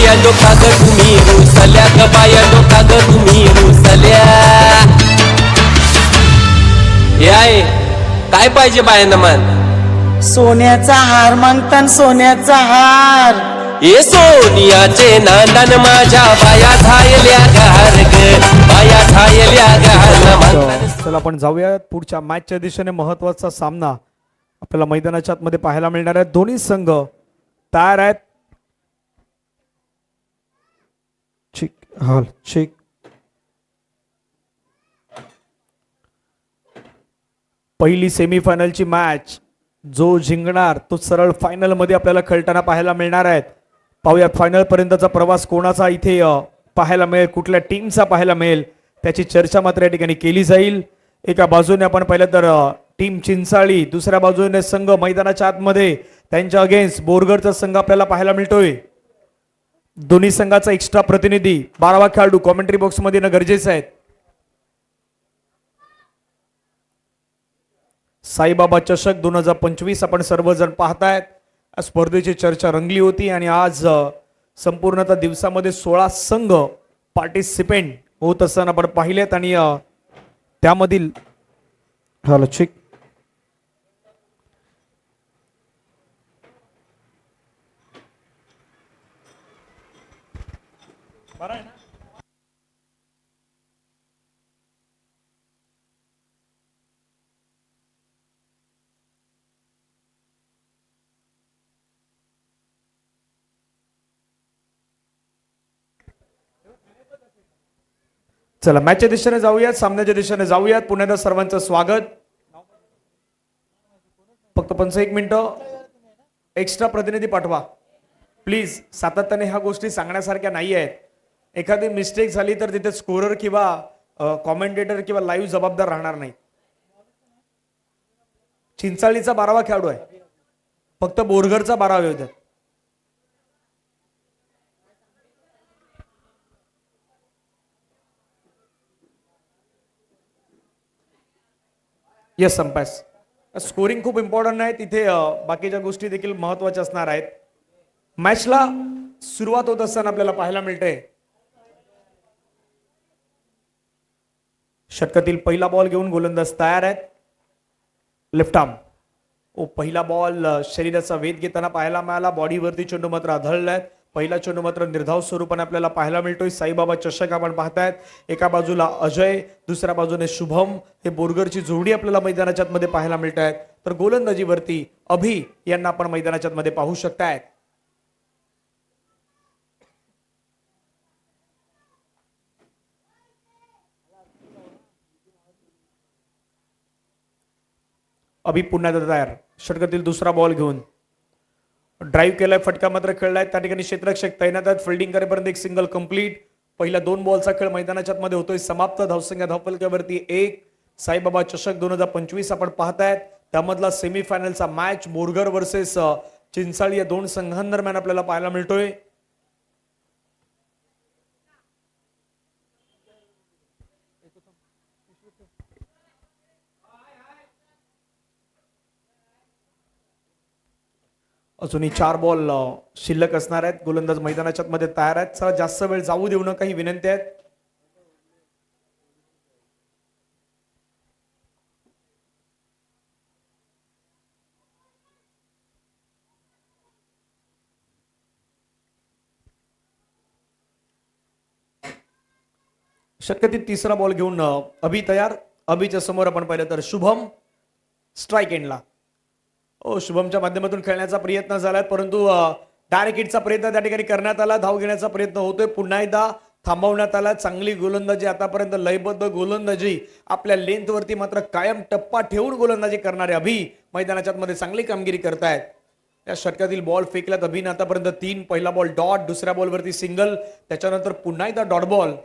बाया लोका ग तुम्ही रुसल्या ग बाया लोका ग तुम्ही रुसल्या. याय काय पाहिजे बायांना मान? सोन्याचा हार मागतान सोन्याचा हार. ए सोनियाचे नांदन माझ्या बाया झायल्या गार ग बाया झायल्या गार. चला आपण जाऊया पुढच्या मॅचच्या दिशेने. महत्वाचा सामना आपल्याला मैदानाच्या आतमध्ये पाहायला मिळणार आहे. दोन्ही संघ तयार आहेत. चिक पहिली सेमीफायनलची मॅच जो जिंकणार तो सरळ फायनल मध्ये आपल्याला खेळताना पाहायला मिळणार आहेत. पाहूयात फायनल पर्यंतचा प्रवास कोणाचा इथे पाहायला मिळेल, कुठल्या टीमचा पाहायला मिळेल त्याची चर्चा मात्र या ठिकाणी केली जाईल. एका बाजूने आपण पाहिलं तर टीम चिंचाळी, दुसऱ्या बाजूने संघ मैदानाच्या आतमध्ये त्यांच्या अगेन्स्ट बोरगडचा संघ आपल्याला पाहायला मिळतोय. दोन्ही संघाचा एक्स्ट्रा प्रतिनिधी 12वा खेळाडू कॉमेंट्री बॉक्स मध्ये येणं गरजेचं आहे. साईबाबा चषक 2025 आपण सर्वजण पाहतायत. स्पर्धेची चर्चा रंगली होती आणि आज संपूर्णतः दिवसामध्ये 16 संघ पार्टिसिपेंट होत असताना आपण पाहिलेत आणि त्यामधील चला मॅचच्या दिशेने जाऊयात, सामन्याच्या दिशेने जाऊयात. पुण्यात सर्वांचं स्वागत. फक्त 1 मिनिटं एक्स्ट्रा प्रतिनिधी पाठवा प्लीज. सातत्याने ह्या गोष्टी सांगण्यासारख्या नाही आहेत. एखादी मिस्टेक झाली तर तिथे स्कोरर किंवा कॉमेंटेटर किंवा लाईव्ह जबाबदार राहणार नाही. चिंचाळीचा 12वा खेळाडू आहे, फक्त बोरगडचा 12वा होता. येस संपास. स्कोरिंग खूप इम्पॉर्टंट आहे तिथे. बाकीच्या गोष्टी देखील महत्वाच्या असणार आहेत. मॅचला सुरुवात होत असताना आपल्याला पाहायला मिळते षटकातील पहिला बॉल घेऊन गोलंदाज तयार आहेत. लेफ्ट आर्म पहिला बॉल शरीराचा वेध घेताना पाहायला मिळाला. बॉडीवरती चेंडू मात्र आढळलाय. पहिला चेंडू मात्र निर्धाव स्वरूपाने आपल्याला पाहायला मिळतोय. साईबाबा चषक आपण पाहतायत. एका बाजूला अजय, दुसऱ्या बाजूने शुभम. हे बोरगडची जोडी आपल्याला मैदानाच्या मध्ये पाहायला मिळत आहेत. तर गोलंदाजीवरती अभि यांना आपण मैदानाच्या मध्ये पाहू शकतायत. अभि पुन्हा तयार. षटकातील दुसरा बॉल घेऊन ड्राईव्ह केलाय, फटका मात्र खेळलाय. त्या ठिकाणी क्षेत्ररक्षक तैनात आहेत. फिल्डिंग करेपर्यंत एक सिंगल कंप्लीट. पहिल्या 2 बॉलचा खेळ मैदानाच्या मध्ये होतोय समाप्त. धावसंख्या धावफलकावरती 1. साईबाबा चषक 2025 आपण पाहतायत. त्यामधला सेमीफायनलचा मॅच बोरगड वर्सेस चिंचाळी या 2 संघांदरम्यान आपल्याला पाहायला मिळतोय. अजूनही 4 बॉल शिल्लक असणार आहेत. गोलंदाज मैदानाच्या मध्ये तयार आहेत. चला जास्त वेळ जाऊ देऊ नका ही विनंती आहे. षटकातील तिसरा बॉल घेऊन अभि तयार. अभिच्या समोर आपण पाहिलं तर शुभम स्ट्राइक एंडला. शुभमच्या माध्यमातून खेळण्याचा प्रयत्न झाला, परंतु डायरेक्ट हिटचा प्रयत्न त्या ठिकाणी करण्यात आला. धाव घेण्याचा प्रयत्न होतोय. पुन्हा एकदा थांबवण्यात आला. चांगली गोलंदाजी आतापर्यंत, लयबद्ध गोलंदाजी. आपल्या लेंथवरती मात्र कायम टप्पा ठेवून गोलंदाजी करणारे अभि मैदानाच्या मध्ये चांगली कामगिरी करतायत. या षटकातील बॉल फेकल्यात अभिने आतापर्यंत 3. पहिला बॉल डॉट, दुसऱ्या बॉलवरती सिंगल, त्याच्यानंतर पुन्हा एकदा डॉट बॉल.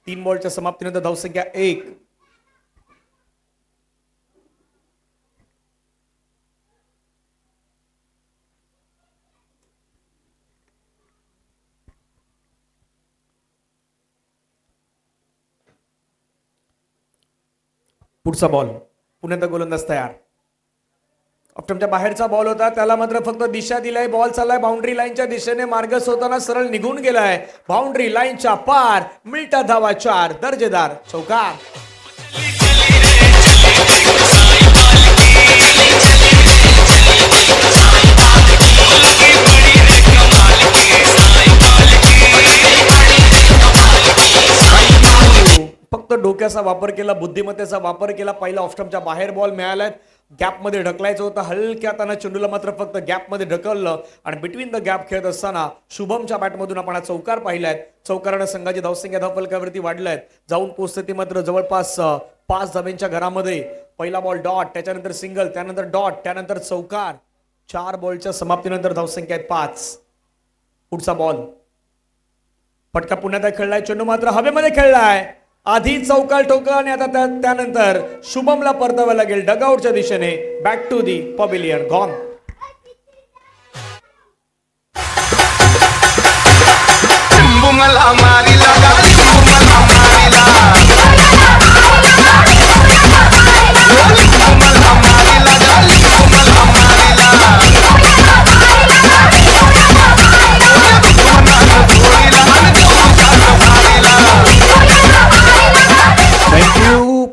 3 बॉलच्या समाप्तीनंतर धावसंख्या 1. पुढचा बॉल. पुन्हा गोलंदाज तयार. ऑप्टमच्या बाहेरचा बॉल होता, त्याला मात्र फक्त दिशा दिलाय. बॉल चाललाय बाउंड्री लाईनच्या दिशेने, मार्ग सोडताना सरळ निघून गेलाय. बाउंड्री लाईनच्या पार, मिळता धावा 4, दर्जेदार चौकार. फक्त डोक्याचा वापर केला, बुद्धिमत्तेचा वापर केला. पहिला ऑफस्टंपच्या बाहेर बॉल मिळालाय, गॅपमध्ये ढकलायचं होतं. हलक्या हातानं चेंडूला मात्र फक्त गॅपमध्ये ढकललं आणि बिटवीन द गॅप खेळत असताना शुभमच्या बॅटमधून आपण हा चौकार पाहिलाय. चौकारानं संघाची धावसंख्या धावफलकावरती वाढलाय, जाऊन पोहोचते ती मात्र जवळपास 5 धाब्यांच्या घरामध्ये. पहिला बॉल डॉट, त्याच्यानंतर सिंगल, त्यानंतर डॉट, त्यानंतर चौकार. 4 बॉलच्या समाप्तीनंतर धावसंख्या आहेत 5. पुढचा बॉल, फटका पुण्यात खेळलाय, चेंडू मात्र हवेमध्ये खेळलाय. आधी चौकार ठोकला आणि आता त्यानंतर शुभमला परतावा लागेल डगआउटच्या दिशेने. Back to the pavilion. Gone.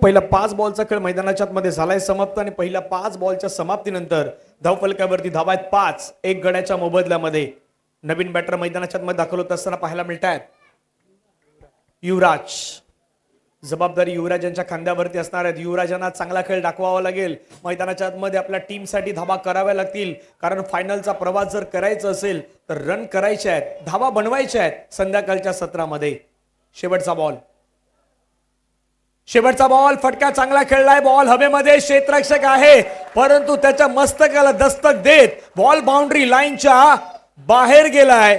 पहिला 5 बॉलचा खेळ मैदानाच्या आतमध्ये झालाय समाप्त आणि पहिल्या 5 बॉलच्या समाप्तीनंतर धावफलकावरती धावा आहेत 5. 1 गड्याच्या मोबदल्यामध्ये नवीन बॅटर मैदानाच्या आतमध्ये दाखल होत असताना पाहायला मिळत आहेत. युवराज, जबाबदारी युवराजांच्या खांद्यावरती असणार आहेत. युवराजांना चांगला खेळ दाखवावा लागेल. मैदानाच्या आतमध्ये आपल्या टीमसाठी धावा कराव्या लागतील, कारण फायनलचा प्रवास जर करायचा असेल तर रन करायचे आहेत, धावा बनवायच्या आहेत संध्याकाळच्या सत्रामध्ये. शेवटचा बॉल, फटका चांगला खेळलाय. बॉल हवेमध्ये, क्षेत्ररक्षक आहे परंतु त्याच्या मस्तकाला दस्तक देत बॉल बाउंड्री लाईनच्या बाहेर गेलाय.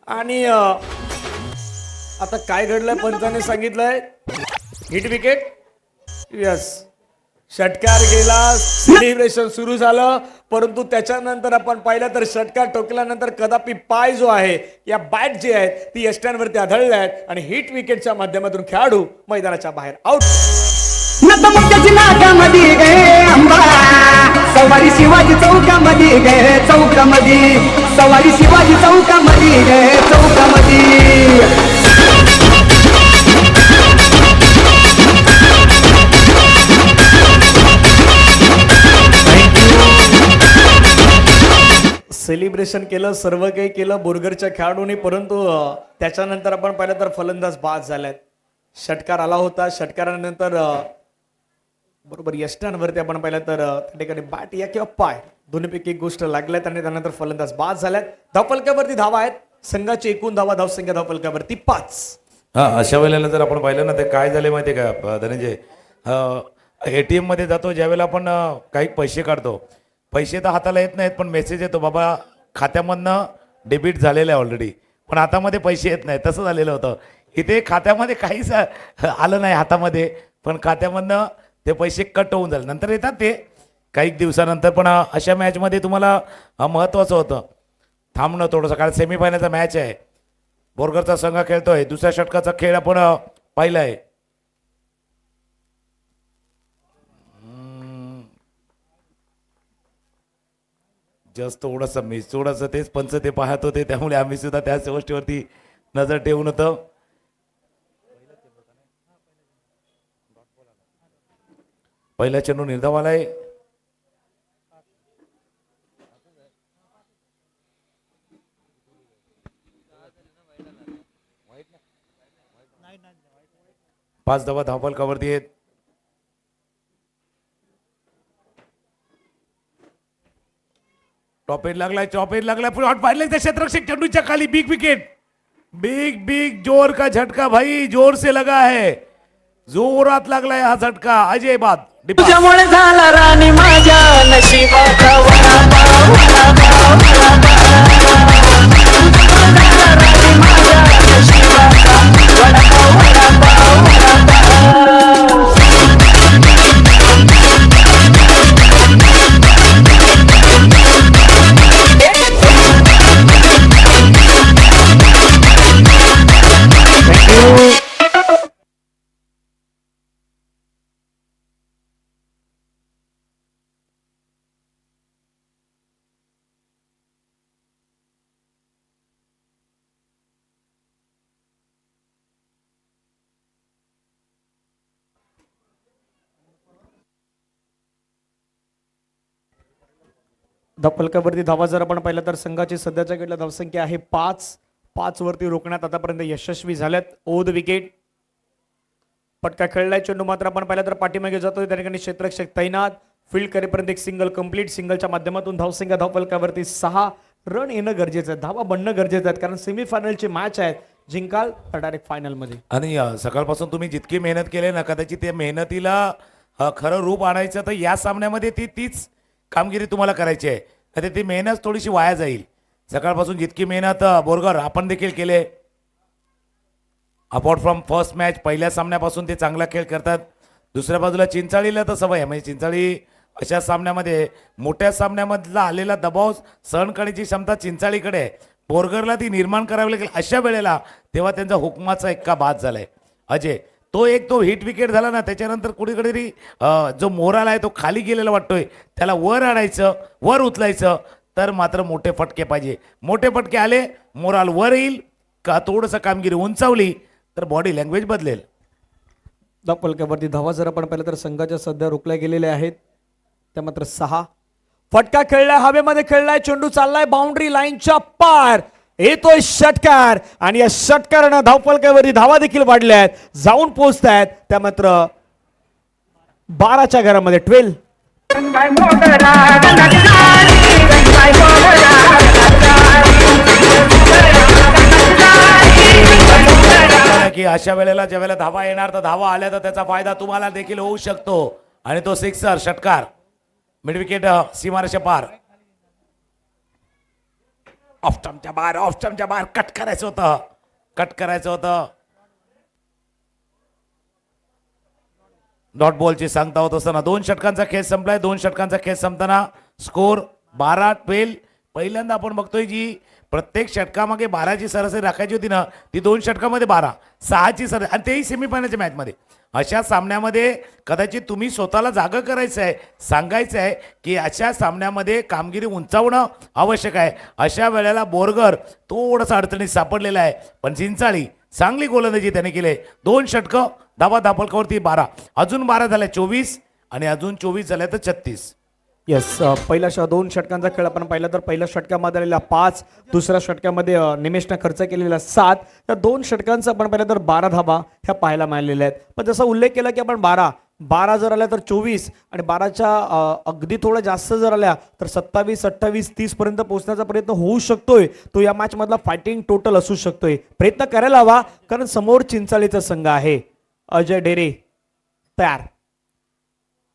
आणि आता काय घडलंय पंचाने सांगितलंय, हिट विकेट. यस, षटकार गेला, सेलिब्रेशन सुरू झालं, परंतु त्याच्यानंतर आपण पाहिलं तर षटकार ठोकल्यानंतर कदापि पाय जो आहे, या बॅट जे आहेत ती यष्ट्यांवरती आढळल्या आहेत आणि हिट विकेटच्या माध्यमातून खेळाडू मैदानाच्या बाहेर आउट. सवारी शिवाजी चौकामध्ये गे, चौकामध्ये सवारी शिवाजी चौकामध्ये गे, चौकामध्ये. सेलिब्रेशन केलं, सर्व काही केलं बोरगरच्या खेळाडूंनी, परंतु त्याच्यानंतर आपण पाहिलं तर फलंदाज बाद झाल्यात. षटकार आला होता, षटकारानंतर बरोबर यष्ट्यांवरती आपण पाहिलं तर त्या ठिकाणी बॅट या किंवा पाय दोन्हीपैकी एक गोष्ट लागल्यात आणि त्यानंतर फलंदाज बाद झाल्यात. धावफलकावरती धावा आहेत, संघाची एकूण धावा धावसंख्या धावफलकावरती 5. हा, अशा वेळेला जर आपण पाहिलं ना ते काय झाले माहितीये का धनंजय, ATM मध्ये जातो ज्यावेळेला आपण काही पैसे काढतो, पैसे तर हाताला येत नाहीत पण मेसेज येतो बाबा खात्यामधनं डेबिट झालेलं आहे ऑलरेडी, पण हातामध्ये पैसे येत नाही. तसं झालेलं होतं इथे, खात्यामध्ये काहीच आलं नाही हातामध्ये, पण खात्यामधनं ते पैसे कट होऊन झाले, नंतर येतात ते काही दिवसानंतर. पण अशा मॅचमध्ये तुम्हाला महत्त्वाचं होतं थांबणं थोडंसं, कारण सेमीफायनलचा मॅच आहे, बोरगरचा संघ खेळतोय. दुसऱ्या षटकाचा खेळ आपण पाहिला आहे. जस्ट थोडंसं मिस, थोडंसं तेच पंच ते पाहत होते, त्यामुळे आम्ही सुद्धा त्याच गोष्टीवरती नजर ठेवून होतं. पहिला चेंडू निर्धावाला आहे. पाच धावा धावफलकावरती आहेत. टॉपेज लागलाय, चॉपेज लागलाय, शॉट पाडले त्या क्षेत्ररक्षक, चेंडूच्या खाली. बिग विकेट, बिग बिग जोर का झटका भाई, जोर से लगा है, जोरात लागलाय हा झटका. अजय बाद. तुझ्यामुळे झाला राणी माझ्या नशिबाचा वडापाव, वडापाव, राणी माझ्या नशिबाचा वडापाव, वडापाव, वडापाव. धावफलकावरती धावा जर आपण पाहिलं तर संघाची सध्याच्या घडीला धावसंख्या आहे 5 वरती रोखण्यात आतापर्यंत यशस्वी झाल्यात. ओव्हर द विकेट फटका खेळलाय. चेंडू मात्र आपण पाहिलं तर पाठीमागे जातोय. त्या ठिकाणी क्षेत्ररक्षक तैनात. फील्ड करेपर्यंत एक सिंगल कंप्लीट. सिंगलच्या माध्यमातून धावसंख्या धावफलकावरती 6 रन येणं गरजेचं आहे. धावा बनणं गरजेचं आहे कारण सेमीफायनलची मॅच आहे. जिंकाल तर डायरेक्ट फायनल मध्ये. आणि सकाळपासून तुम्ही जितकी मेहनत केली ना कदाचित त्या मेहनतीला खरं रूप आणायचं तर या सामन्यामध्ये तीच कामगिरी तुम्हाला करायची आहे. तर ती मेहनत थोडीशी वाया जाईल. सकाळपासून जितकी मेहनत बोरगर आपण देखील केले. अपार्ट फ्रॉम फर्स्ट मॅच पहिल्या सामन्यापासून ते चांगला खेळ करतात. दुसऱ्या बाजूला चिंचाळीला तर सवय आहे. म्हणजे चिंचाळी अशा सामन्यामध्ये मोठ्या सामन्यामधला आलेला दबाव सहन करण्याची क्षमता चिंचाळीकडे आहे. बोरगरला ती निर्माण करावी लागेल अशा वेळेला. तेव्हा त्यांचा हुकमाचा एक्का बाद झालाय. अजय तो हिट विकेट झाला ना त्याच्यानंतर कुठेतरी जो मोराल आहे तो खाली गेलेला वाटतोय. त्याला वर आणायचं वर उचलायचं तर मात्र मोठे फटके पाहिजे. मोठे फटके आले मोराल वर येईल का थोडंसं कामगिरी उंचावली तर बॉडी लँग्वेज बदलेल. धावफलकावरती धावा जर आपण पाहिलं तर संघाच्या सध्या रोखल्या गेलेल्या आहेत त्या मात्र 6. फटका खेळलाय हवेमध्ये खेळलाय. चेंडू चाललाय बाउंड्री लाईनच्या पार. येतोय षटकार आणि या षटकारानं धावफलकावरती धावा देखील वाढल्या आहेत. जाऊन पोहोचतायत त्या मात्र 12च्या घरामध्ये 12. की अशा वेळेला ज्या वेळेला धावा येणार तर धावा आल्या तर त्याचा फायदा तुम्हाला देखील होऊ शकतो. आणि तो सिक्सर षटकार मिड विकेट सीमारेषा पार. ऑफ स्टंपच्या बाहेर कट करायचं होतं. डॉट बॉलची सांगता होत असताना 2 षटकांचा खेळ संपलाय. 2 षटकांचा खेळ संपताना स्कोर 12-12. पहिल्यांदा आपण बघतोय जी प्रत्येक षटकामागे 12ची सरासरी राखायची होती ना ती 2 षटकामध्ये 12 6ची सरासरी आणि तेही सेमीफायनलच्या मॅचमध्ये. अशा सामन्यामध्ये कदाचित तुम्ही स्वतःला जागा करायचं आहे सांगायचं आहे की अशा सामन्यामध्ये कामगिरी उंचावणं आवश्यक आहे. अशा वेळेला बोरगर थोडंसं अडचणीत सापडलेला आहे. पण चिंचाळी चांगली गोलंदाजी त्याने केली. 2 षटकं धावा धावफलकावरती 12 अजून 12 झाल्या 24 आणि अजून 24 झाल्या तर 36. येस पहिल्या 2 षटकांचा खेळ आपण पाहिला तर पहिल्या षटकामध्ये आलेला 5. दुसऱ्या षटकामध्ये निमेशनं खर्च केलेला 7. त्या 2 षटकांचा आपण पाहिलं तर 12 धावा ह्या पाहायला मिळालेल्या आहेत. पण जसा उल्लेख केला की आपण 12 जर आल्या तर 24 आणि 12च्या अगदी थोड्या जास्त जर आल्या तर 27 28 30 पर्यंत पोहोचण्याचा प्रयत्न होऊ शकतोय. तो या मॅच मधला फायटिंग टोटल असू शकतोय. प्रयत्न करायला हवा कारण समोर चिंचाळीचा संघ आहे. अजय डेरे तयार.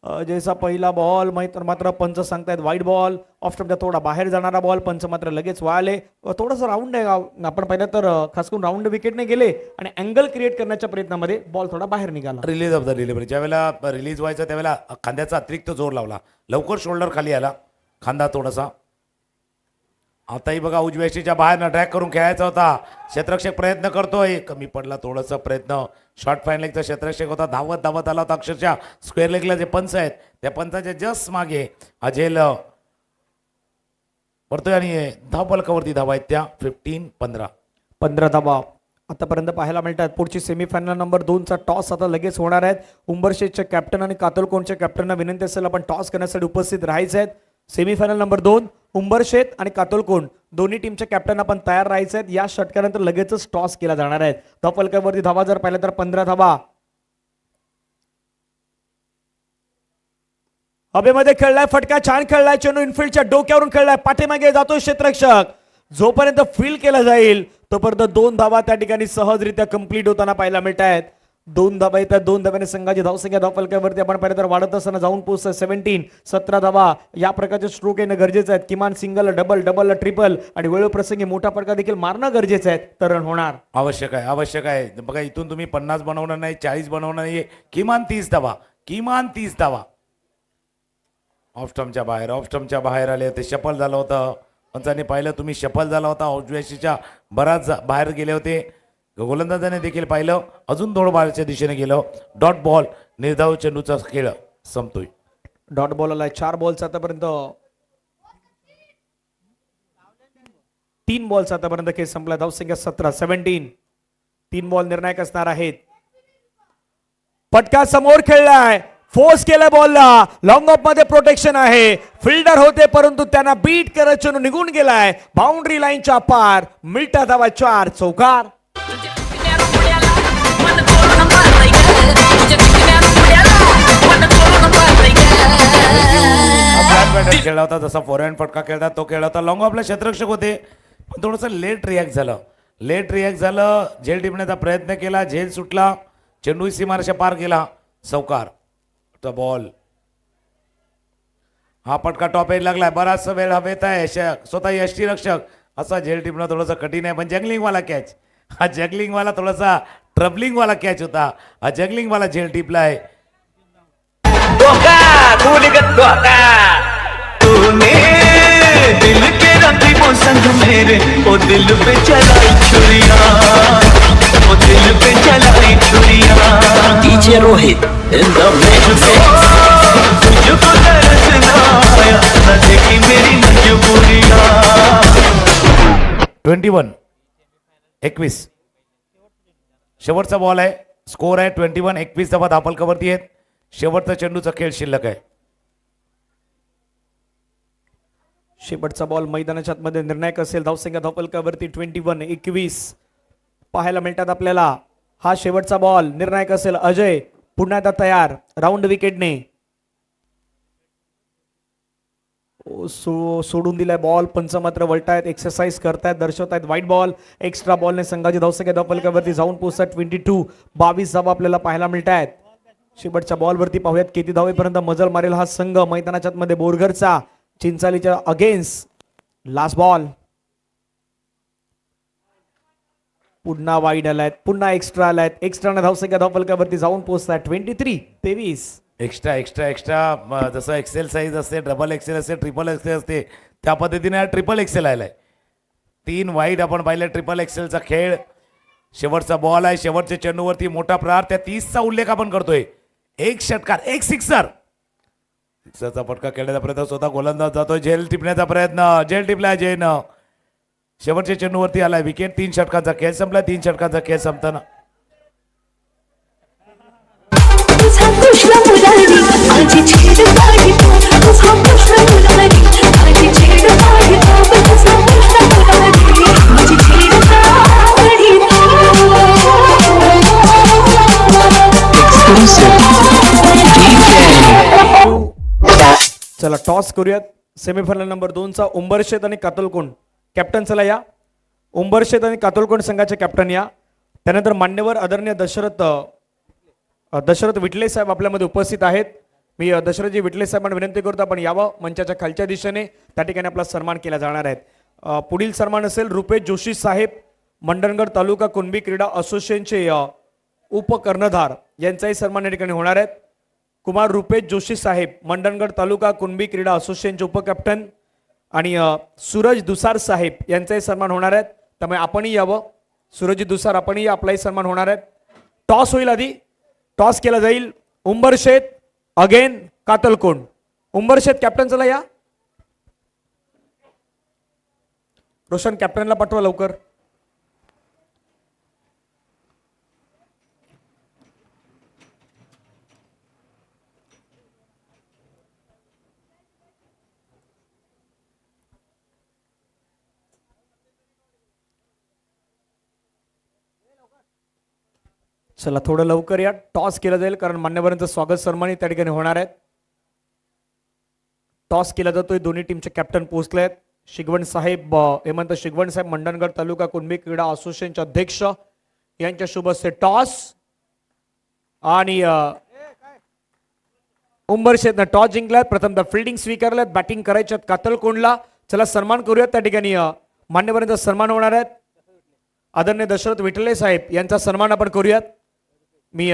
अजयचा पहिला बॉल मात्र पंच सांगतायत वाईड बॉल. ऑफ स्टंपच्या थोडा बाहेर जाणारा बॉल. पंच मात्र लगेच वळाले. थोडंसं राऊंड आहे आपण पाहिलं तर खास करून राऊंड विकेटने गेले आणि अँगल क्रिएट करण्याच्या प्रयत्नामध्ये बॉल थोडा बाहेर निघाला. रिलीज ऑफ द डिलिव्हरी ज्यावेळेला रिलीज व्हायचा त्यावेळेला खांद्याचा अतिरिक्त जोर लावला. लवकर शोल्डर खाली आला खांदा थोडासा. आताही बघा उजव्याशीच्या बाहेर ट्रॅक करून खेळायचा होता. क्षेत्ररक्षक प्रयत्न करतोय कमी पडला थोडासा प्रयत्न. शॉर्ट फाईन लेगचा क्षेत्ररक्षक होता धावत आला होता. अक्षरशः स्क्वेअर लेगला जे पंच आहेत त्या पंचाच्या जस्ट मागे अजेल पडतोय आणि धावफलकावरती धावा आहेत त्या 15 धावा आतापर्यंत पाहायला मिळतात. पुढची सेमीफायनल नंबर 2चा टॉस आता लगेच होणार आहेत. उंबरशेठच्या कॅप्टन आणि कातलकोणच्या कॅप्टनना विनंती असेल आपण टॉस करण्यासाठी उपस्थित राहायचे आहेत. सेमीफायनल नंबर 2 उंबरशेठ आणि कातलकोण दोन्ही टीमच्या कॅप्टन आपण तयार राहायचे आहेत. या षटकानंतर लगेचच टॉस केला जाणार आहे. धावफलकावरती धावा जर पाहिलं तर 15 धावा. हवेमध्ये खेळलाय फटका छान खेळलाय. चेंडू इनफिल्डच्या डोक्यावरून खेळलाय. पाठीमागे जातोय क्षेत्ररक्षक. जोपर्यंत फील केला जाईल तोपर्यंत 2 धावा त्या ठिकाणी सहजरित्या कंप्लीट होताना पाहायला मिळत आहेत. 2 धावा येतात. 2 धाव्याने संघाची धावसंख्या धावफलकावरती आपण पाहिलं तर वाढत असताना जाऊन पोहोचतं 17 धावा. या प्रकारचे स्ट्रोक येणं गरजेचं आहे. किमान सिंगल डबल ट्रिपल आणि वेळोप्रसंगी मोठा फटका देखील मारणं गरजेचं आहे तर रन होणार. आवश्यक आहे. बघा इथून तुम्ही 50 बनवणार नाही 40 बनवणार नाही. किमान 30 धावा. ऑफ स्टंपच्या बाहेर आले होते. शफल झालं होतं. पंचांनी पाहिलं तुम्ही शफल झाला होता. उजव्याशीच्या बराच बाहेर गेले होते. गोलंदाजाने देखील पाहिलं अजून थोडं बाहेरच्या दिशेने गेलं. डॉट बॉल निर्धाव चेंडूचा खेळ संपतोय. डॉट बॉल आलाय. 4 बॉलचा आतापर्यंत 3 बॉलचा आतापर्यंत खेळ संपला. धावसंख्या 17 3 बॉल निर्णायक असणार आहेत. फटका समोर खेळलाय. फोर्स केलाय बॉलला. लॉंग ऑफ मध्ये प्रोटेक्शन आहे. फिल्डर होते परंतु त्यांना बीट करत चेंडू निघून गेलाय बाउंड्री लाईनच्या पार. मिळता धावा 4 चौकार. खेळला होता जसा फॉरहँड फटका खेळतात तो खेळला होता. लॉंग ऑफला क्षेत्ररक्षक होते पण थोडंसं लेट रिॲक्ट झालं. झेल टिपण्याचा प्रयत्न केला, झेल सुटला, चेंडू सीमारेषा पार गेला, चौकार. बॉल हा पटका टॉप एज लागलाय. बराचसा वेळ हवेत आहे. स्वतः यष्टीरक्षक असा झेल टिपणं थोडंसं कठीण आहे पण जंगलिंग वाला कॅच. हा जंगलिंग वाला थोडासा ट्रबलिंग वाला कॅच होता. हा जंगलिंग वाला झेल टिपलाय. तूने दिल के रंगों संग मेरे ओ दिल पे चलाई छुरियां, ओ दिल पे चलाई छुरियां. DJ Rohit in the music. तुझको तरसना आया न देखी मेरी मजबूरियां. 21 शेवटचा बॉल आहे. स्कोर आहे 21 धावा धापलकावरती आहेत. शेवटचा चेंडूचा खेळ शिल्लक आहे. शेवटचा बॉल मैदानाच्या आतमध्ये निर्णायक असेल. धावसंख्या धावफलकावरती 21 पाहायला मिळतात आपल्याला. हा शेवटचा बॉल निर्णायक असेल. अजय पुन्हा एकदा तयार राऊंड विकेटने. सोडून दिलाय बॉल. पंच मात्र वळतायत, एक्सरसाइज करतायत, दर्शवतायत. व्हाईट बॉल एक्स्ट्रा बॉलने संघाची धावसंख्या धावफलकावरती जाऊन पोहोचतात 22 धावा आपल्याला पाहायला मिळत आहेत. शेवटच्या बॉलवरती पाहूयात किती धावेपर्यंत मजल मारेल हा संघ मैदानाच्या आतमध्ये बोरघरचा. चिंचालीच्या अगेन्स्ट लास्ट बॉल. पुन्हा वाईड आलायत, पुन्हा एक्स्ट्रा आलायत. एक्स्ट्राने धावसंख्या धावफलकावरती जाऊन पोहोचतात 23. एक्स्ट्रा जसं एक्सेल साईज असते, डबल एक्सेल असते, ट्रिपल एक्सेल असते, त्या पद्धतीने ट्रिपल एक्सेल आलाय. 3 वाईड आपण पाहिलं. ट्रिपल एक्सेलचा खेळ. शेवटचा बॉल आहे. शेवटच्या चेंडूवरती मोठा प्रहार. त्या 30चा उल्लेख आपण करतोय. एक षटकार, एक सिक्सरचा फटका खेळण्याचा प्रयत्न. स्वतः गोलंदाज जातोय. झेल टिपण्याचा प्रयत्न. झेल टिपला जयनं. शेवटच्या चेंडूवरती आलाय विकेट. 3 षटकांचा खेळ संपला. 3 षटकांचा खेळ संपताना चला टॉस करूयात. सेमीफायनल नंबर 2चा उंबरशेत आणि कातलकोंड कॅप्टन. चला या उंबरशेत आणि कातलकोंड संघाचे कॅप्टन या. त्यानंतर मान्यवर आदरणीय दशरथ विटले साहेब आपल्यामध्ये उपस्थित आहेत. मी दशरथजी विटले साहेबांना विनंती करतो आपण यावं मंचाच्या खालच्या दिशेने. त्या ठिकाणी आपला सन्मान केला जाणार आहे. पुढील सन्मान असेल रुपेश जोशी साहेब मंडणगड तालुका कुणबी क्रीडा असोसिएशनचे उपकर्णधार यांचाही सन्मान या ठिकाणी होणार आहेत. कुमार रुपेश जोशी साहेब मंडणगड तालुका कुणबी क्रीडा असोसिएशनचे उपकॅप्टन आणि सूरज दुसार साहेब यांचाही सन्मान होणार आहेत. त्यामुळे आपणही यावं. सूरज दुसार आपणही आपलाही सन्मान होणार आहेत. टॉस होईल. आधी टॉस केला जाईल. उंबरशेत अगेन कातलकोंड. उंबरशेत कॅप्टन चला या. रोशन कॅप्टनला पाठवा लवकर. चला थोडं लवकर या. टॉस केला जाईल कारण मान्यवरांचं स्वागत सन्मानित त्या ठिकाणी होणार आहेत. टॉस केला जातोय. दोन्ही टीमचे कॅप्टन पोहोचले आहेत. शिगवण साहेब हेमंत शिगवण साहेब मंडणगड तालुका कुणबी क्रीडा असोसिएशनचे अध्यक्ष यांच्या शुभ हस्ते टॉस आणि उंबरशेतनं टॉस जिंकलात. प्रथमतः फिल्डिंग स्वीकारल्यात. बॅटिंग करायच्यात कातलकोंडला. चला सन्मान करूयात. त्या ठिकाणी मान्यवरांचा सन्मान होणार आहेत. आदरणीय दशरथ विठले साहेब यांचा सन्मान आपण करूयात. मी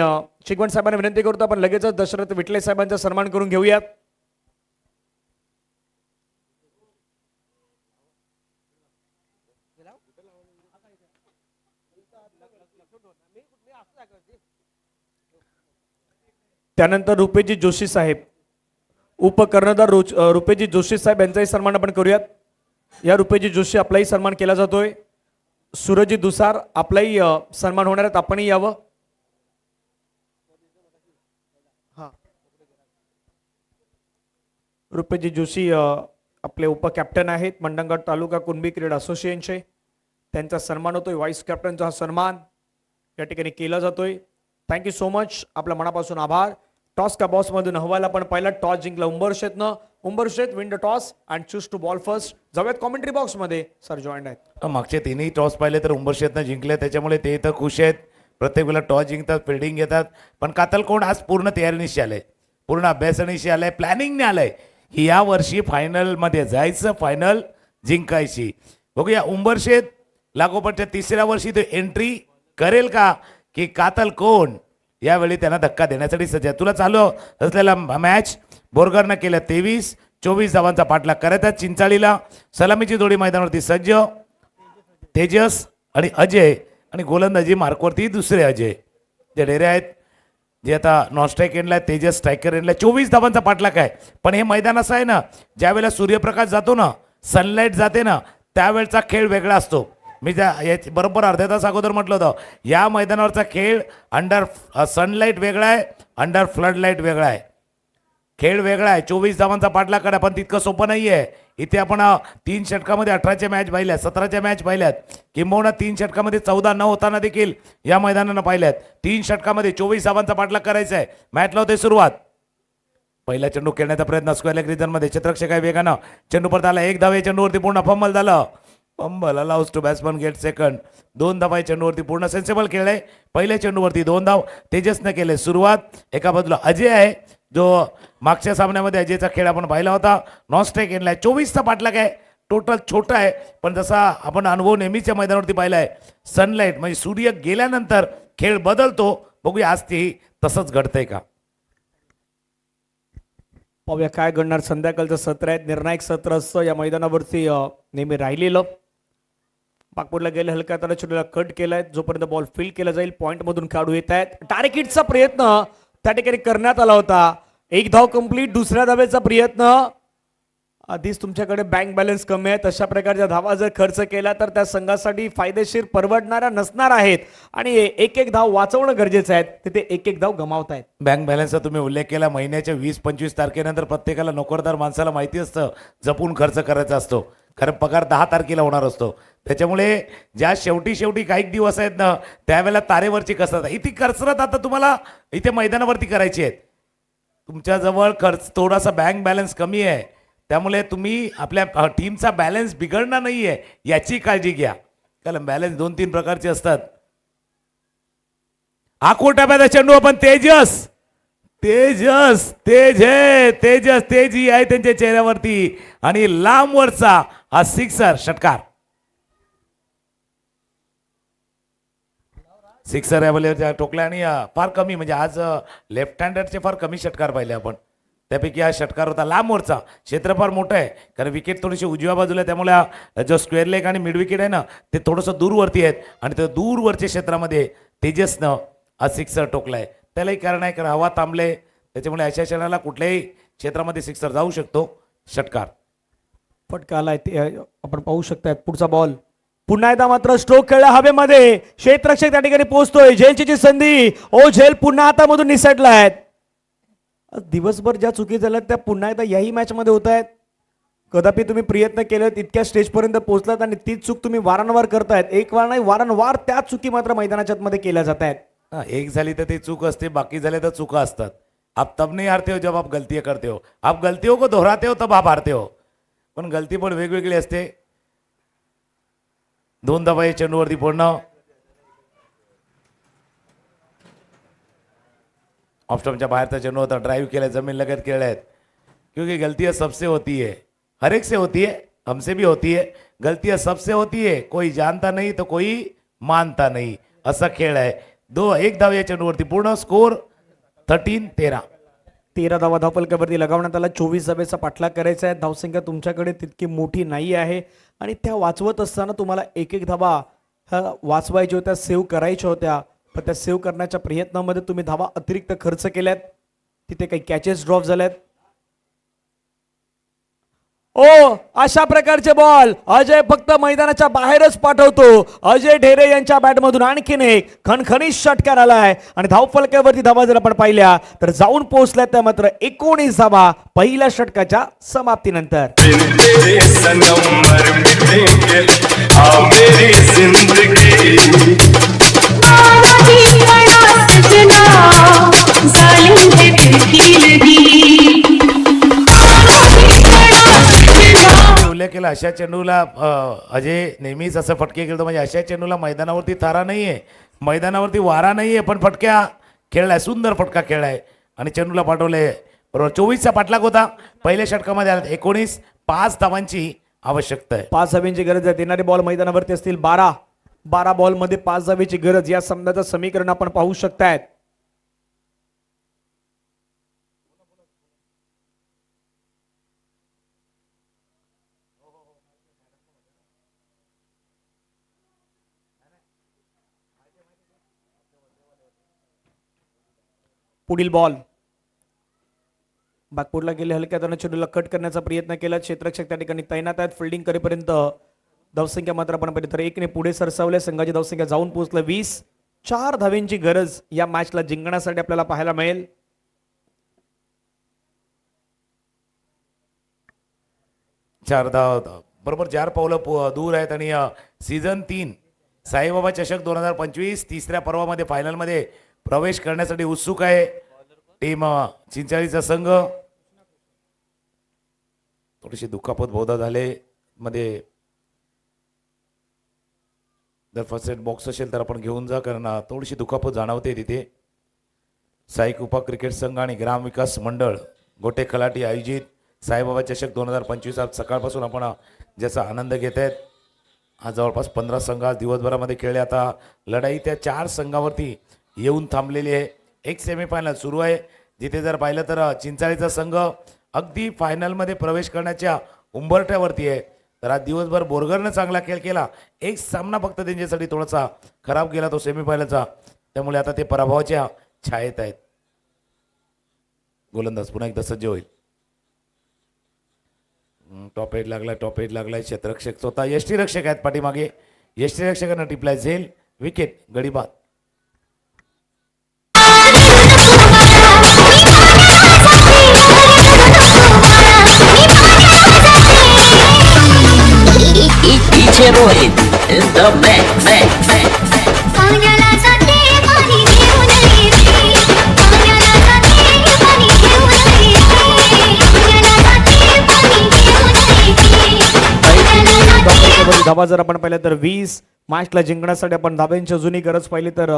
शिगवण साहेबांना विनंती करतो आपण लगेचच दशरथ विठले साहेबांचा सन्मान करून घेऊयात. त्यानंतर रुपेशजी जोशी साहेब उपकर्णधार रुपेशजी जोशी साहेब यांचाही सन्मान आपण करूयात. या रुपेशजी जोशी आपलाही सन्मान केला जातोय. सूरजजी दुसार आपलाही सन्मान होणार आहेत. आपणही यावं. रुपेजी जोशी आपले उपकॅप्टन आहेत मंडणगड तालुका कुणबी क्रीडा असोसिएशनचे. त्यांचा सन्मान होतोय. व्हाईस कॅप्टनचा हा सन्मान या ठिकाणी केला जातोय. Thank you so much. आपल्या मनापासून आभार. टॉस का बॉस मधून अहवाल आपण पाहिला. टॉस जिंकला उंबरशेतनं. Umbarshet win the toss and choose to bowl first. जाऊयात कॉमेंट्री बॉक्स मध्ये. सर जॉईंट आहेत. मागचे तिन्ही टॉस पाहिले तर उंबरशेतनं जिंकले, त्याच्यामुळे ते तर खुश आहेत. प्रत्येक वेळेला टॉस जिंकतात, फिल्डिंग घेतात. पण कातल कोण आज पूर्ण तयारीनिशी आलंय, पूर्ण अभ्यासानिशी आलंय, प्लॅनिंगने आलंय की या वर्षी फायनलमध्ये जायचं, फायनल जिंकायची. बघूया उंबरशेत लागोपाठच्या तिसऱ्या वर्षी तो एंट्री करेल का, की कातल कोण यावेळी त्यांना धक्का देण्यासाठी सज्ज आहे. तुला चालू असलेला मॅच बोरगरनं केलं 23-24 धावांचा पाठलाग करत आहेत. चिंचाळीला सलामीची जोडी मैदानावरती सज्ज. तेजस आणि अजय आणि गोलंदाजी मार्कवरती दुसरे अजय जे डेरे आहेत, जे आता नॉन स्ट्राईक एंडला आहे. तेजस स्ट्रायकर एंडला 24 धावांचा पाठलाग आहे. पण हे मैदान असं आहे ना, ज्यावेळेला सूर्यप्रकाश जातो ना, सनलाईट जाते ना, त्यावेळचा खेळ वेगळा असतो. मी याची बरोबर अर्ध्या तास अगोदर म्हटलं होतं, या मैदानावरचा खेळ अंडर सनलाईट वेगळा आहे, अंडर फ्लड लाईट वेगळा आहे. खेळ वेगळा आहे. 24 धावांचा पाठलाग करा, पण तितकं सोपं नाही आहे. इथे आपण 3 षटकामध्ये 18च्या मॅच पाहिल्यात, 17च्या मॅच पाहिल्यात, किंबहुना 3 षटकामध्ये 14 न होताना देखील या मैदानानं पाहिल्यात. 3 षटकामध्ये 24 धावांचा पाठलाग करायचा आहे. मॅचला होते सुरुवात. पहिला चेंडू खेळण्याचा प्रयत्न स्क्वेअर लेग रिजनमध्ये. क्षेत्ररक्षक आहे वेगानं. चेंडू परत आला. 1 धाव या चेंडूवरती पूर्ण फंबल झालं. Fumble allows to batsman get second. 2 धावा या चेंडूवरती पूर्ण सेन्सेबल खेळले. पहिल्या चेंडूवरती 2 धाव तेजसनं केले. सुरुवात एका बाजूला अजय आहे, जो मागच्या सामन्यामध्ये अजयचा खेळ आपण पाहिला होता. नॉन स्ट्राईक एंडला 24चा पाठलाग आहे. टोटल छोटा आहे, पण जसा आपण अनुभव नेहमीच्या मैदानावरती पाहिला आहे, सनलाईट म्हणजे सूर्य गेल्यानंतर खेळ बदलतो. बघूया आज ते तसंच घडतंय का. पाहूया काय घडणार. संध्याकाळचं सत्र आहे, निर्णायक सत्र असतं या मैदानावरती नेहमी राहिलेलं. पाकपूरला गेले, हलक्या त्याला चेंडूला कट केलाय. जोपर्यंत बॉल फील्ड केला जाईल पॉईंट मधून खेळाडू येत आहेत. डायरेक्ट हिटचा प्रयत्न त्या ठिकाणी करण्यात आला होता. 1 धाव कंप्लीट. दुसऱ्या धावेचा प्रयत्न. आधीच तुमच्याकडे बँक बॅलन्स कमी आहे, तशा प्रकारच्या धावा जर खर्च केला तर त्या संघासाठी फायदेशीर परवडणाऱ्या नसणार आहेत आणि 1-1 धाव वाचवणं गरजेचं आहे. तिथे 1-1 धाव गमावतायत. बँक बॅलन्सचा तुम्ही उल्लेख केला. महिन्याच्या 20-25 तारखेनंतर प्रत्येकाला नोकरदार माणसाला माहिती असतं जपून खर्च करायचा असतो, कारण पगार 10 तारखेला होणार असतो. त्याच्यामुळे ज्या शेवटी काही दिवस आहेत ना, त्यावेळेला तारेवरची कसरत, इथे कसरत आता तुम्हाला इथे मैदानावरती करायची आहे. तुमच्याजवळ खर्च थोडासा बँक बॅलन्स कमी आहे, त्यामुळे तुम्ही आपल्या टीमचा बॅलन्स बिघडणार नाहीये याची काळजी घ्या. कारण बॅलन्स 2-3 प्रकारचे असतात. आकोटाब्याचा चेंडू आपण तेजस तेजस तेज है तेजस तेजी आहे त्यांच्या चेहऱ्यावरती आणि लांबवरचा हा सिक्सर षटकार. सिक्सर या टोकल्या आणि फार कमी म्हणजे आज लेफ्ट हँडरचे फार कमी षटकार पाहिले आपण. त्यापैकी हा षटकार होता लांबवरचा. क्षेत्र फार मोठं आहे कारण विकेट थोडीशी उजव्या बाजूला, त्यामुळे जो स्क्वेअर लेग आणि मिड विकेट आहे ना ते थोडंसं दूरवरती आहेत आणि त्या दूरवरच्या क्षेत्रामध्ये तेजसनं हा सिक्सर टोकलाय. त्यालाही कारण आहे कारण हवा थांबले, त्याच्यामुळे अशा क्षणाला कुठल्याही क्षेत्रामध्ये सिक्सर जाऊ शकतो. षटकार फटका आलाय ते आपण पाहू शकताय. पुढचा बॉल पुन्हा एकदा मात्र स्ट्रोक खेळला हवेमध्ये. क्षेत्ररक्षक त्या ठिकाणी पोहोचतोय. झेलची संधी. ओ झेल पुन्हा हातामधून निसटलाय. दिवसभर ज्या चुकी झाल्यात त्या पुन्हा एकदा याही मॅच मध्ये होत आहेत. कदापि तुम्ही प्रयत्न केले इतक्या स्टेजपर्यंत पोहोचलात आणि तीच चूक तुम्ही वारंवार करतायत. एक वार नाही वारंवार त्या चुकी मात्र मैदानाच्या मध्ये केल्या जात आहेत. एक झाली तर ती चूक असते, बाकी झाले तर चुका असतात. आप तब नहीं हारते हो जब आप गलतियां करते हो. आप गलतियों को दोहराते हो तब आप हारते हो. पण गलती पण वेगवेगळी असते. 2 धावा चेंडूवरती पूर्ण. ऑफस्टॉपच्या बाहेरचा चेंडू होता. ड्राइव केला, जमीन लगत खेळले आहेत. क्योंकि गलतियां सबसे होती है, हर एक से होती है, हमसे भी होती है. गलतियां सबसे होती है, कोई जानता नहीं तो कोई मानता नहीं, असा खेळ आहे. 1 धाव या चेंडूवरती पूर्ण. स्कोर 13-13. 13 धावा धावफलकावरती लगावण्यात आला. 24 धावेचा पाठलाग करायचा आहे. धावसंख्या तुमच्याकडे तितकी मोठी नाही आहे आणि त्या वाचवत असताना तुम्हाला 1-1 धावा वाचवायच्या होत्या, सेव्ह करायच्या होत्या. पण त्या सेव्ह करण्याच्या प्रयत्नामध्ये तुम्ही धावा अतिरिक्त खर्च केल्यात. तिथे काही कॅचेस ड्रॉप झाल्यात. ओ अशा प्रकारचे बॉल अजय फक्त मैदानाच्या बाहेरच पाठवतो. अजय ढेरे यांच्या बॅटमधून आणखीन एक खणखणीत षटकार आलाय आणि धावफलकावरती धावा जर आपण पाहिल्या तर जाऊन पोहोचल्या त्या मात्र 19 धावा पहिल्या षटकाच्या समाप्तीनंतर. तेरे सनम मर मिटेंगे आ मेरी जिंदगी उल्लेख केला अशा चेंडूला अजय नेहमीच असं फटके खेळतो. म्हणजे अशा चेंडूला मैदानावरती थारा नाहीये, मैदानावरती वारा नाहीये, पण फटक्या खेळलाय, सुंदर फटका खेळलाय आणि चेंडूला पाठवले. बरोबर 24चा पाठलाग होता पहिल्या षटकामध्ये आला. 19 5 धावांची आवश्यकता आहे. 5 धाव्यांची गरज आहे. देणारे बॉल मैदानावरती असतील 12 बॉल मध्ये 5 धावेची गरज. या सामन्याचं समीकरण आपण पाहू शकतायत. पुढील बॉल बॅकफुटला गेले. हलक्या हाताने चेंडूला कट करण्याचा प्रयत्न केला. क्षेत्ररक्षक त्या ठिकाणी तैनात आहेत. फिल्डिंग करेपर्यंत धावसंख्या मात्र आपण पाहिली तर 1 ने पुढे सरसावले. संघाची धावसंख्या जाऊन पोहोचलं 20. 4 धावेंची गरज या मॅचला जिंकण्यासाठी आपल्याला पाहायला मिळेल. चार धाव बरोबर 4 पावलं दूर आहेत आणि सीझन 3 साईबाबा चषक 2025 तिसऱ्या पर्वामध्ये फायनलमध्ये प्रवेश करण्यासाठी उत्सुक आहे टीम चिंचाळीचा संघ. थोडीशी दुखापत बहुधा झाले मध्ये. जर फर्स्ट एड बॉक्स असेल तर आपण घेऊन जा, कारण थोडीशी दुखापत जाणवते तिथे. साई कृपा क्रिकेट संघ आणि ग्राम विकास मंडळ गोटे खलाटी आयोजित साईबाबा चषक 2025 आज सकाळपासून आपण ज्याचा आनंद घेत आहेत. आज जवळपास 15 संघ आज दिवसभरामध्ये खेळले. आता लढाई त्या 4 संघावरती येऊन थांबलेली आहे. एक सेमीफायनल सुरू आहे जिथे जर पाहिलं तर चिंचाळीचा संघ अगदी फायनलमध्ये प्रवेश करण्याच्या उंबरठ्यावरती आहे. तर आज दिवसभर बोरगरनं चांगला खेळ केला. एक सामना फक्त त्यांच्यासाठी थोडासा खराब गेला तो सेमीफायनलचा, त्यामुळे आता ते पराभवाच्या छायेत आहेत. गोलंदाज पुन्हा एकदा सज्ज होईल. टॉप एट लागलाय. क्षेत्ररक्षक स्वतः यष्टीरक्षक आहेत पाठीमागे. यष्टीरक्षकांना टिपलाय झेल. विकेट गडी बाद. DJ Rohit in the mix. पाण्याला जाते पाणी घेऊन येते. पाण्याला जाते पाणी घेऊन येते. पाण्याला जाते पाणी घेऊन येते. धावा जर आपण पाहिलं तर 20. मॅचला जिंकण्यासाठी आपण धाव्यांची अजूनही गरज पाहिली तर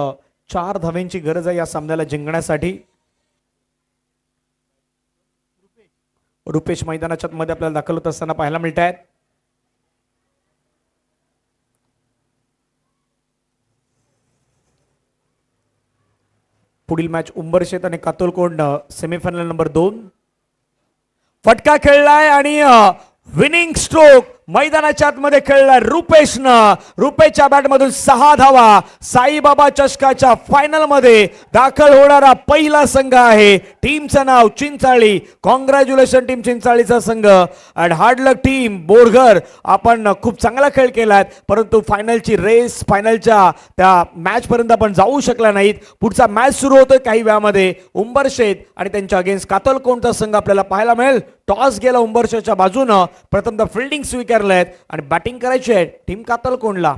4 धाव्यांची गरज आहे या सामन्याला जिंकण्यासाठी. रुपेश मैदानाच्या मध्ये आपल्याला दाखल होत असताना पाहायला मिळत आहेत. पुढील मॅच उंबरशेत आणि कातोलकोंड सेमीफायनल नंबर 2. फटका खेळलाय आणि विनिंग स्ट्रोक मैदानाच्या आतमध्ये खेळलाय रुपेशनं. रुपेशच्या बॅटमधून 6 धावा. साईबाबा चषकाच्या फायनल मध्ये दाखल होणारा पहिला संघ आहे. टीमचं नाव चिंचाळी. कॉंग्रॅच्युलेशन टीम चिंचाळीचा संघ and hard luck team Borghar. आपण खूप चांगला खेळ केलात, परंतु फायनलची रेस फायनलच्या त्या मॅच पर्यंत आपण जाऊ शकला नाहीत. पुढचा मॅच सुरू होतोय काही वेळामध्ये. उंबरशेत आणि त्यांच्या अगेन्स्ट कातलकोंडचा संघ आपल्याला पाहायला मिळेल. टॉस गेला उंबरशेतच्या बाजूनं. प्रथमतः फिल्डिंग स्वीकारलंय आणि बॅटिंग करायची आहे टीम कातलकोंडला.